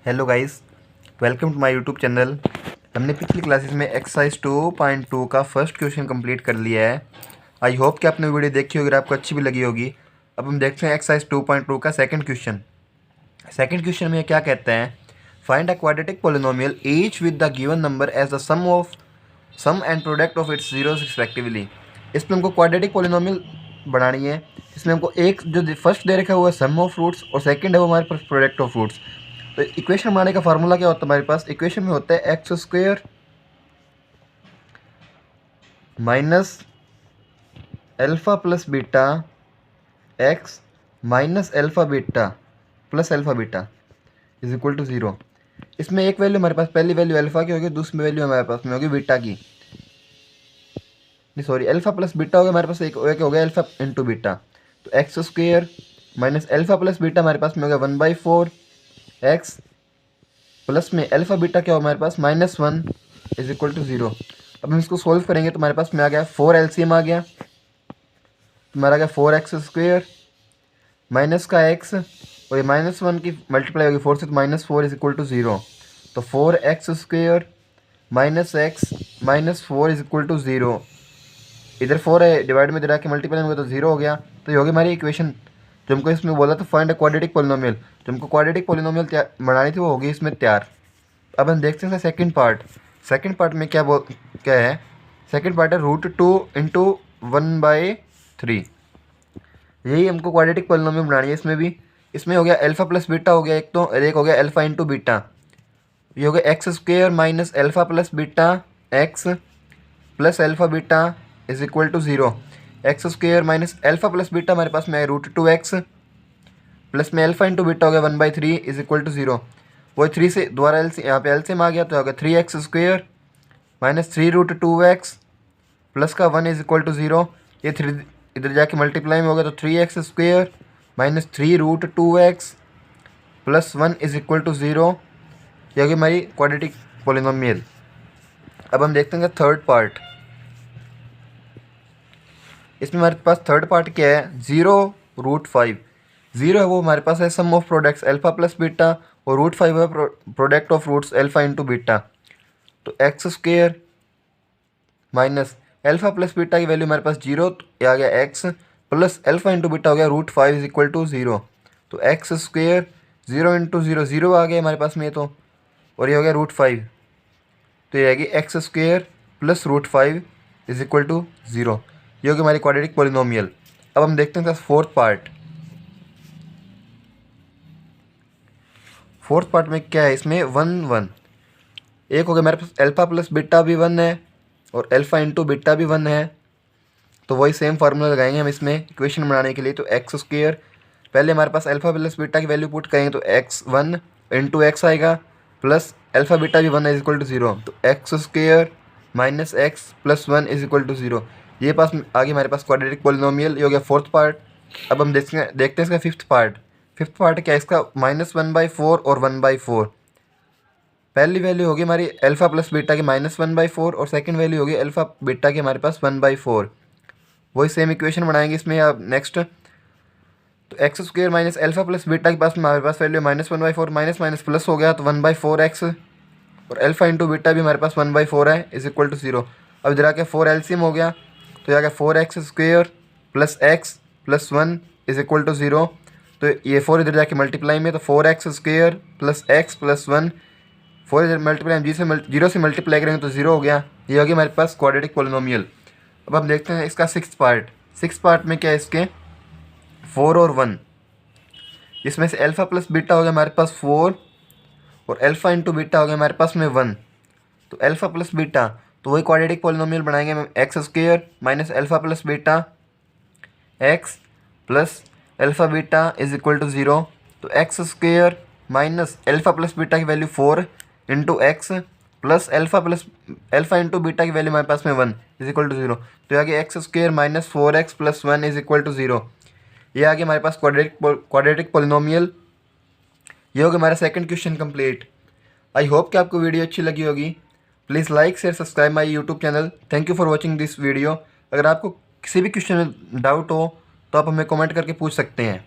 Hello guys, welcome to my YouTube channel. हमने पिछली classes में एक्सरसाइज 2.2 का फर्स्ट क्वेश्चन कंप्लीट कर लिया है। आई होप कि आपने वीडियो देखी होगी और आपको अच्छी भी लगी होगी। अब हम देखते हैं एक्सरसाइज 2.2 का सेकंड क्वेश्चन। सेकंड क्वेश्चन में क्या कहते हैं, find a quadratic polynomial each with the given number as the sum and product of its zeros respectively. इसमें हमको क्वाड्रेटिक पोलिनोमियल बनानी है। इसमें हमको एक जो फर्स्ट दे रखा है वो है सम ऑफ रूट्स और सेकंड है वो हमारे पास प्रोडक्ट ऑफ रूट्स। तो इक्वेशन बनाने का फार्मूला क्या होता है हमारे पास, इक्वेशन में होता है x square minus alpha plus beta x minus alpha beta plus alpha beta is equal to zero. इसमें एक वैल्यू हमारे पास, पहली वैल्यू अल्फा की होगी, दूसरी वैल्यू हमारे पास में होगी बीटा की, नहीं सॉरी एल्फा प्लस बीटा होगा हमारे पास, एक हो गया एल्फा इंटू बीटा। तो x square minus alpha plus beta हमारे पास में होगा 1/4 एक्स प्लस में अल्फा बीटा क्या हो हमारे पास -1 इज इक्वल टू ज़ीरो। अब हम इसको सोल्व करेंगे तो हमारे पास में आ गया 4 एलसीएम आ गया, हमारा आ गया 4x स्क्वेयर माइनस का x और ये -1 की मल्टीप्लाई होगी 4 से, तो -4 इज इक्वल टू ज़ीरो। तो 4x square minus x minus 4 is equal to zero. इधर 4 है, डिवाइड में इधर आके मल्टीप्लाई होगा तो ज़ीरो हो गया। तो ये होगी हमारी इक्वेशन। जो हमको इसमें बोला था फाइंड अ क्वाड्रेटिक पोलिनोमियल, जो हमको क्वाड्रेटिक पोलिनोमियल बनानी थी वो होगी इसमें तैयार। अब हम देखते हैं सेकंड पार्ट। सेकंड पार्ट में क्या है, सेकंड पार्ट है √2 इंटू 1/3। यही हमको क्वाड्रेटिक पोलिनोमियल बनानी है। इसमें हो गया अल्फा प्लस बीटा हो गया एक तो, और एक हो गया अल्फा इंटू बीटा। ये हो गया x square minus alpha plus beta x plus alpha beta is equal to zero. X square minus alpha plus beta हमारे पास में है √2x प्लस में अल्फा इंटू बीटा हो गया 1/3 इज इक्वल टू ज़ीरो। वही 3 से दोबारा यहाँ पे एलसीएम आ गया तो होगा 3x square minus 3√2x plus का 1 इज इक्वल टू ज़ीरो। ये 3 इधर जाके मल्टीप्लाई में होगा तो 3x square minus 3√2x plus 1 is equal to zero. ये होगी हमारी क्वाड्रेटिक पोलिनोमियल। अब हम देखते हैं थर्ड पार्ट। इसमें हमारे पास थर्ड पार्ट क्या है, 0√5। 0 है वो हमारे पास है sum of products alpha plus beta और √5 है product of roots alpha into beta. तो x square minus alpha plus beta की वैल्यू हमारे पास 0, तो आ गया x plus alpha into beta हो गया √5 इज इक्वल टू ज़ीरो। तो x square 0 into zero, zero आ गया हमारे पास में तो, और ये हो गया √5। तो ये आएगी x square plus √5 is equal to zero. ये होगी हमारी क्वाड्रेटिक पोलिनोमियल। अब हम देखते हैं फोर्थ पार्ट। फोर्थ पार्ट में क्या है, इसमें 1 1 एक हो गया हमारे पास अल्फा प्लस बीटा भी 1 है और अल्फा इंटू बीटा भी 1 है। तो वही सेम फार्मूला लगाएंगे हम इसमें इक्वेशन बनाने के लिए। तो एक्स स्क्वेयर, पहले हमारे पास अल्फा प्लस बीटा की वैल्यू पुट करेंगे तो x1 इंटू एक्स आएगा प्लस अल्फा बीटा भी 1 इज इक्वल टू ज़ीरो। तो x square minus x plus 1 is equal to zero. ये पास आगे हमारे पास क्वाड्रेटिक पोलिनोमियल। ये हो गया फोर्थ पार्ट। अब हम देखते हैं इसका फिफ्थ पार्ट। फिफ्थ पार्ट क्या है इसका, -1/4 और 1/4। पहली वैल्यू होगी हमारी अल्फा प्लस बीटा की -1/4 और सेकंड वैल्यू होगी अल्फा बीटा की हमारे पास 1/4। वही सेम इक्वेशन बनाएंगे इसमें अब नेक्स्ट। तो x square minus alpha plus beta के पास हमारे पास वैल्यू -1/4, माइनस माइनस प्लस हो गया तो 1/4x और अल्फा इंटू बीटा भी हमारे पास 1/4 है इज इक्वल टू ज़ीरो। अब इधर आके 4 एलसीएम हो गया तो ये आ गया 4x square plus x plus 1 is equal to zero. तो ये 4 इधर जाके मल्टीप्लाई में तो 4x square plus x plus 1, 4 इधर मल्टीप्लाई जीरो से मल्टीप्लाई करेंगे तो ज़ीरो हो गया। ये हो गया हमारे पास क्वाड्रेटिक पोलिनोमियल। अब हम देखते हैं इसका सिक्स्थ पार्ट। सिक्स्थ पार्ट में क्या है इसके 4 और 1। इसमें से अल्फा प्लस बीटा हो गया हमारे पास 4 और अल्फा इंटू बीटा हो गया हमारे पास में 1। तो अल्फा प्लस बीटा, तो वही क्वाड्रेटिक पोलिनोमियल बनाएंगे हम x square minus alpha plus beta x plus alpha beta is equal to zero. तो x square minus alpha plus beta की value 4 into x plus alpha into beta की value हमारे पास में 1 इज इक्वल टू ज़ीरो। तो आगे x square minus 4x plus 1 is equal to zero. ये आगे हमारे पास क्वाड्रेटिक पोलिनोमियल। ये हो गया हमारा second question complete. I hope कि आपको वीडियो अच्छी लगी होगी। Please like share subscribe my YouTube channel. Thank you for watching this video. अगर आपको किसी भी क्वेश्चन में डाउट हो तो आप हमें कमेंट करके पूछ सकते हैं।